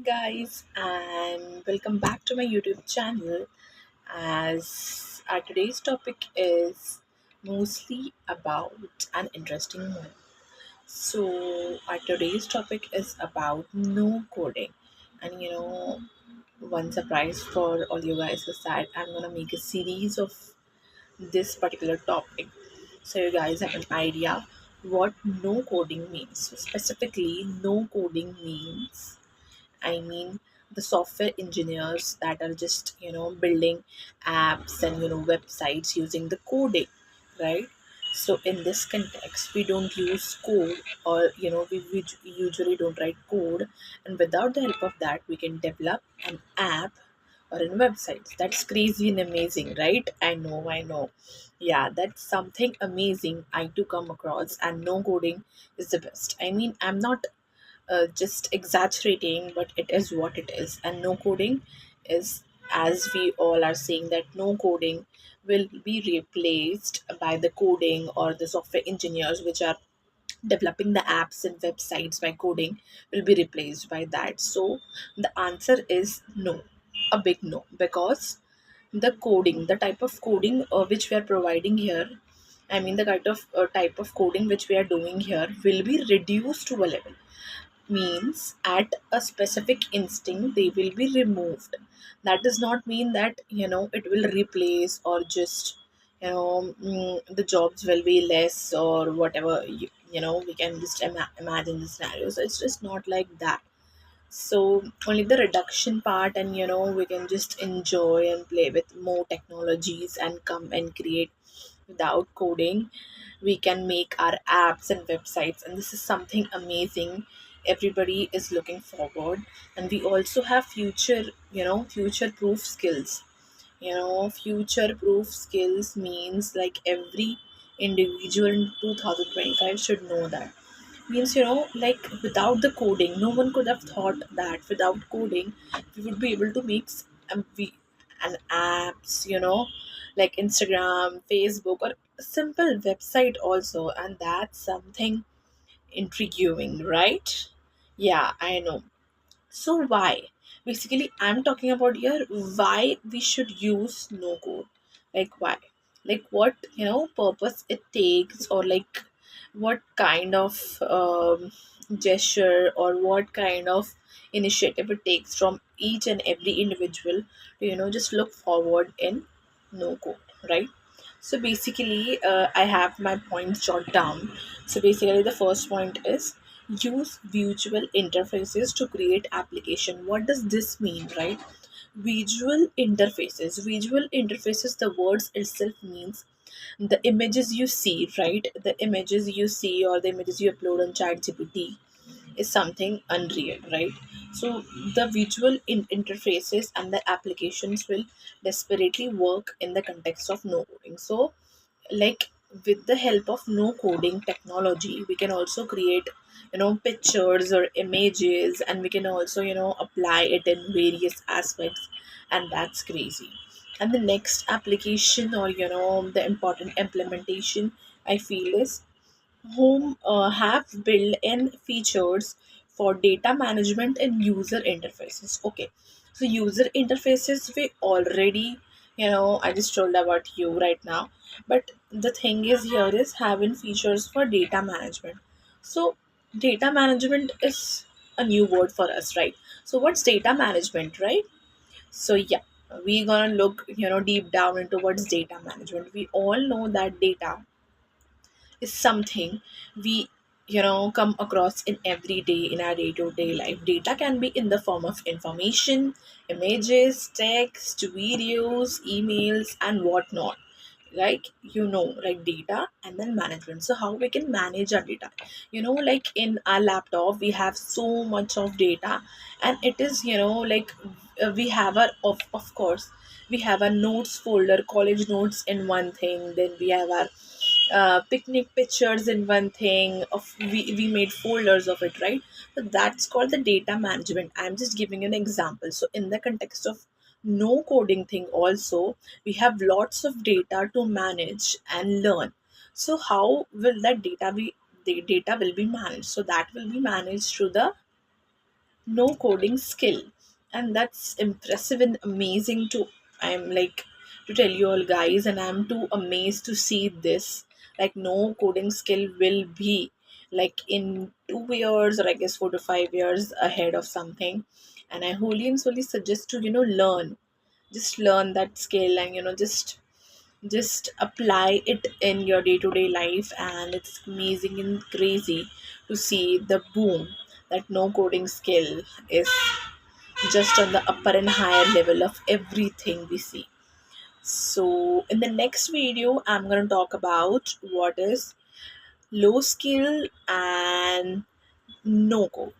guys, and welcome back to my YouTube channel. As our today's topic is mostly about an interesting one. So, our today's topic is about no coding, and one surprise for all you guys is that I'm gonna make a series of this particular topic, so you guys have an idea what no coding means. So, specifically, no coding means I mean the software engineers that are just building apps and websites using the coding, right? So in this context, we don't use code, or we usually don't write code, and without the help of that, we can develop an app or in websites. That's crazy and amazing, right? I know. Yeah, that's something amazing I do come across, and no coding is the best. I mean, I'm not just exaggerating, but it is what it is. And no coding is, as we all are saying, that no coding will be replaced by the coding or the software engineers which are developing the apps and websites by coding will be replaced by that. So the answer is no, a big no, because the type of coding which we are providing here, I mean the kind of type of coding which we are doing here will be reduced to a level, means at a specific instinct they will be removed. That does not mean that it will replace, or just the jobs will be less or whatever. We can just imagine the scenario, so it's just not like that. So only the reduction part, and we can just enjoy and play with more technologies and come and create without coding. We can make our apps and websites, and this is something amazing everybody is looking forward. And we also have future proof skills. Future proof skills means like every individual in 2025 should know that. Means like without the coding, no one could have thought that without coding we would be able to make and apps, like Instagram, Facebook, or a simple website also. And that's something intriguing, right? Yeah, I know. So why? Basically, I'm talking about here why we should use no code. Like why? Like what purpose it takes, or like what kind of gesture, or what kind of initiative it takes from each and every individual to just look forward in no code, right? So basically, I have my points jot down. So basically, the first point is use visual interfaces to create application. What does this mean, right? Visual interfaces, the words itself means the images you see, right? The images you see, or the images you upload on ChatGPT, is something unreal, right? So the visual interfaces and the applications will desperately work in the context of no coding. So, like, with the help of no coding technology, we can also create pictures or images, and we can also apply it in various aspects, and that's crazy. And the next application, or the important implementation I feel is whom have built-in features for data management and user interfaces. Okay, so user interfaces we already, I just told about you right now. But the thing is here is having features for data management. So data management is a new word for us, right? So what's data management, right? So yeah, we're gonna look deep down into what's data management. We all know that data is something we come across in every day in our day-to-day life. Data can be in the form of information, images, text, videos, emails, and whatnot. Like like data and then management. So how we can manage our data, like in our laptop we have so much of data, and it is like we have our of course we have a notes folder, college notes in one thing, then we have our picnic pictures in one thing of we made folders of it, right? So that's called the data management. I'm just giving you an example. So in the context of no coding thing also, we have lots of data to manage and learn. So how will that data be, the data will be managed? So that will be managed through the no coding skill, and that's impressive and amazing to, I'm like, to tell you all guys, and I'm too amazed to see this. Like, no coding skill will be like in 2 years, or I guess 4 to 5 years ahead of something. And I wholly and solely suggest to, learn, just learn that skill, and just apply it in your day-to-day life. And it's amazing and crazy to see the boom that no coding skill is just on the upper and higher level of everything we see. So in the next video, I'm going to talk about what is low skill and no code,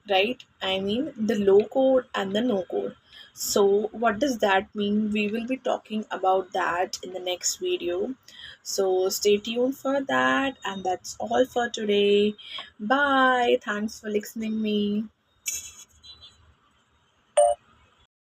right? I mean, the low code and the no code. So, what does that mean? We will be talking about that in the next video. So, stay tuned for that, and that's all for today. Bye. Thanks for listening me.